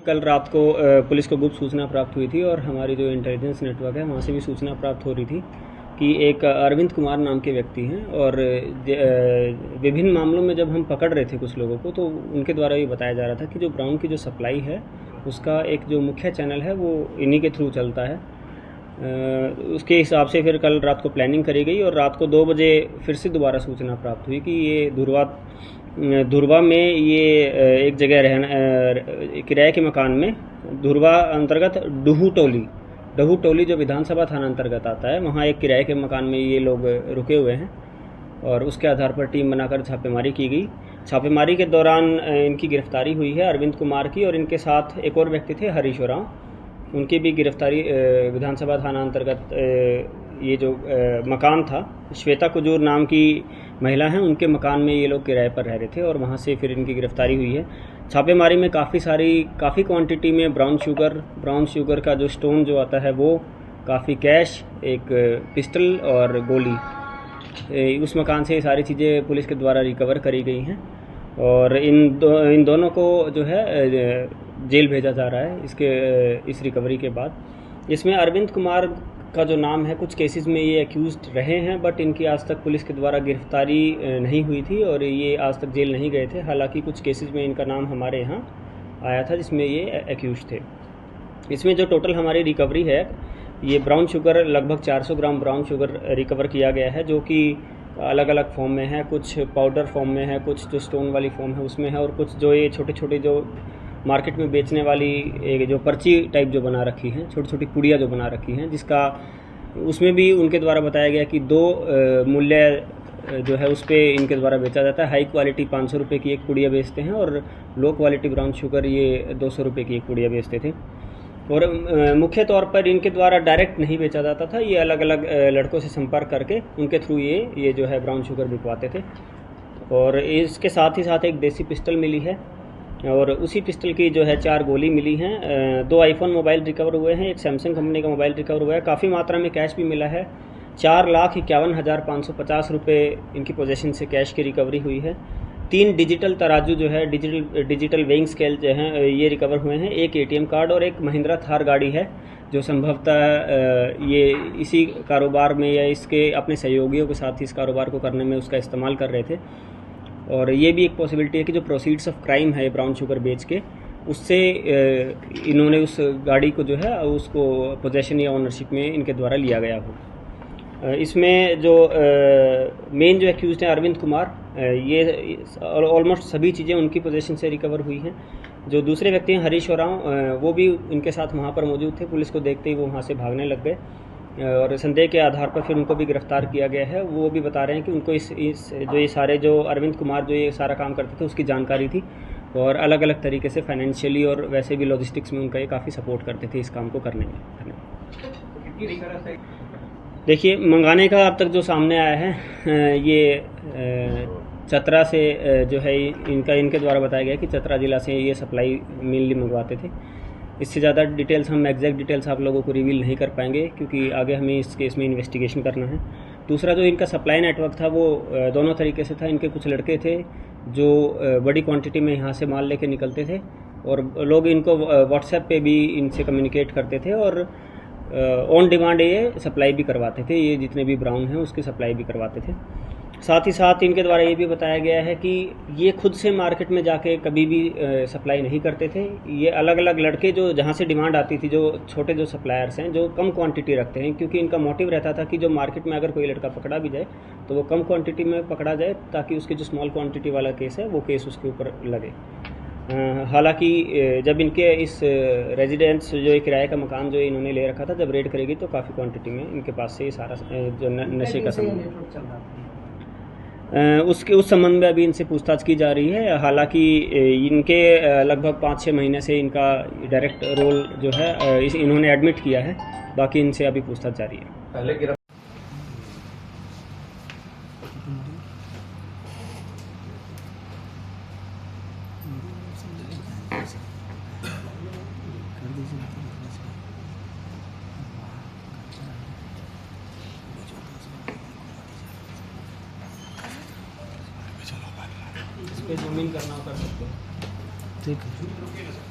कल रात को पुलिस को गुप्त सूचना प्राप्त हुई थी और हमारी जो इंटेलिजेंस नेटवर्क है वहाँ से भी सूचना प्राप्त हो रही थी कि एक अरविंद कुमार नाम के व्यक्ति हैं और विभिन्न मामलों में जब हम पकड़ रहे थे कुछ लोगों को तो उनके द्वारा ये बताया जा रहा था कि जो ब्राउन की जो सप्लाई है उसका एक जो मुख्य चैनल है वो इन्हीं के थ्रू चलता है। उसके हिसाब से फिर कल रात को प्लानिंग करी गई और रात को 2 बजे फिर से दोबारा सूचना प्राप्त हुई कि ये धुरवा में ये एक जगह रहना किराए के मकान में धुरवा अंतर्गत डहू टोली जो विधानसभा थाना अंतर्गत आता है वहाँ एक किराए के मकान में ये लोग रुके हुए हैं और उसके आधार पर टीम बनाकर छापेमारी की गई। छापेमारी के दौरान इनकी गिरफ्तारी हुई है अरविंद कुमार की, और इनके साथ एक और व्यक्ति थे हरीश ओरांव, उनकी भी गिरफ्तारी विधानसभा थाना अंतर्गत ये जो मकान था श्वेता कुजूर नाम की महिला हैं उनके मकान में ये लोग किराए पर रह रहे थे और वहाँ से फिर इनकी गिरफ्तारी हुई है। छापेमारी में काफ़ी क्वांटिटी में ब्राउन शुगर का जो स्टोन जो आता है वो, काफ़ी कैश, एक पिस्टल और गोली, उस मकान से ये सारी चीज़ें पुलिस के द्वारा रिकवर करी गई हैं और इन दोनों को जो है जेल भेजा जा रहा है इस रिकवरी के बाद। इसमें अरविंद कुमार का जो नाम है कुछ केसेस में ये एक्यूज्ड रहे हैं बट इनकी आज तक पुलिस के द्वारा गिरफ्तारी नहीं हुई थी और ये आज तक जेल नहीं गए थे। हालांकि कुछ केसेस में इनका नाम हमारे यहाँ आया था जिसमें ये एक्यूज्ड थे। इसमें जो टोटल हमारी रिकवरी है ये ब्राउन शुगर लगभग 400 ग्राम ब्राउन शुगर रिकवर किया गया है जो कि अलग अलग फॉर्म में है, कुछ पाउडर फॉर्म में है, कुछ जो स्टोन वाली फॉर्म है उसमें है और कुछ जो ये छोटे छोटे जो मार्केट में बेचने वाली एक जो पर्ची टाइप जो बना रखी है, छोटी छोटी पुड़िया जो बना रखी हैं, जिसका उसमें भी उनके द्वारा बताया गया कि 2 मूल्य जो है उस पर इनके द्वारा बेचा जाता है। हाई क्वालिटी 500 रुपये की एक पुड़िया बेचते हैं और लो क्वालिटी ब्राउन शुगर ये 200 रुपये की एक पुड़िया बेचते थे। और मुख्य तौर पर इनके द्वारा डायरेक्ट नहीं बेचा जाता था, ये अलग अलग लड़कों से संपर्क करके उनके थ्रू ये जो है ब्राउन शुगर बिकवाते थे। और इसके साथ ही साथ एक देसी पिस्टल मिली है और उसी पिस्टल की जो है 4 गोली मिली हैं। 2 आईफोन मोबाइल रिकवर हुए हैं, एक सैमसंग कंपनी का मोबाइल रिकवर हुआ है। काफ़ी मात्रा में कैश भी मिला है, 4,51,550 रुपये इनकी पोजीशन से कैश की रिकवरी हुई है। 3 डिजिटल तराजू जो है डिजिटल वेइंग स्केल जो हैं ये रिकवर हुए हैं। एक ATM कार्ड और एक महिंद्रा थार गाड़ी है जो संभवतः ये इसी कारोबार में या इसके अपने सहयोगियों के साथ इस कारोबार को करने में उसका इस्तेमाल कर रहे थे। और ये भी एक पॉसिबिलिटी है कि जो प्रोसीड्स ऑफ क्राइम है ब्राउन शुगर बेच के उससे इन्होंने उस गाड़ी को जो है उसको पोजेशन या ओनरशिप में इनके द्वारा लिया गया हो। इसमें जो मेन जो एक्यूज्ड हैं अरविंद कुमार, ये ऑलमोस्ट सभी चीज़ें उनकी पोजीशन से रिकवर हुई हैं। जो दूसरे व्यक्ति हैं हरीश ओरांव, वो भी इनके साथ वहाँ पर मौजूद थे। पुलिस को देखते ही वो वहाँ से भागने लग गए और संदेह के आधार पर फिर उनको भी गिरफ्तार किया गया है। वो भी बता रहे हैं कि उनको जो अरविंद कुमार जो ये सारा काम करते थे उसकी जानकारी थी और अलग अलग तरीके से फाइनेंशियली और वैसे भी लॉजिस्टिक्स में उनका ये काफ़ी सपोर्ट करते थे इस काम को करने में। देखिए, मंगाने का अब तक जो सामने आया है ये चतरा से जो है इनके द्वारा बताया गया कि चतरा ज़िला से ये सप्लाई मेनली मंगवाते थे। इससे ज़्यादा डिटेल्स हम एग्जैक्ट डिटेल्स आप लोगों को रिवील नहीं कर पाएंगे क्योंकि आगे हमें इस केस में इन्वेस्टिगेशन करना है। दूसरा जो इनका सप्लाई नेटवर्क था वो दोनों तरीके से था। इनके कुछ लड़के थे जो बड़ी क्वांटिटी में यहाँ से माल लेके निकलते थे और लोग इनको व्हाट्सएप पे भी इनसे कम्युनिकेट करते थे और ऑन डिमांड ये सप्लाई भी करवाते थे। ये जितने भी ब्राउन हैं उसकी सप्लाई भी करवाते थे। साथ ही साथ इनके द्वारा ये भी बताया गया है कि ये खुद से मार्केट में जाके कभी भी सप्लाई नहीं करते थे। ये अलग अलग लड़के जो जहाँ से डिमांड आती थी, जो छोटे जो सप्लायर्स हैं जो कम क्वांटिटी रखते हैं, क्योंकि इनका मोटिव रहता था कि जो मार्केट में अगर कोई लड़का पकड़ा भी जाए तो वो कम क्वांटिटी में पकड़ा जाए ताकि उसकी जो स्मॉल क्वांटिटी वाला केस है वो केस उसके ऊपर लगे। हालांकि जब इनके इस रेजिडेंस जो किराए का मकान जो इन्होंने ले रखा था, जब रेड करेगी तो काफ़ी क्वांटिटी में इनके पास से ये सारा जो नशे का सामान उस संबंध में अभी इनसे पूछताछ की जा रही है। हालांकि इनके लगभग 5-6 महीने से इनका डायरेक्ट रोल जो है इन्होंने एडमिट किया है। बाकी इनसे अभी पूछताछ जारी है। इस पे जमीन करना कर सकते हैं। ठीक है।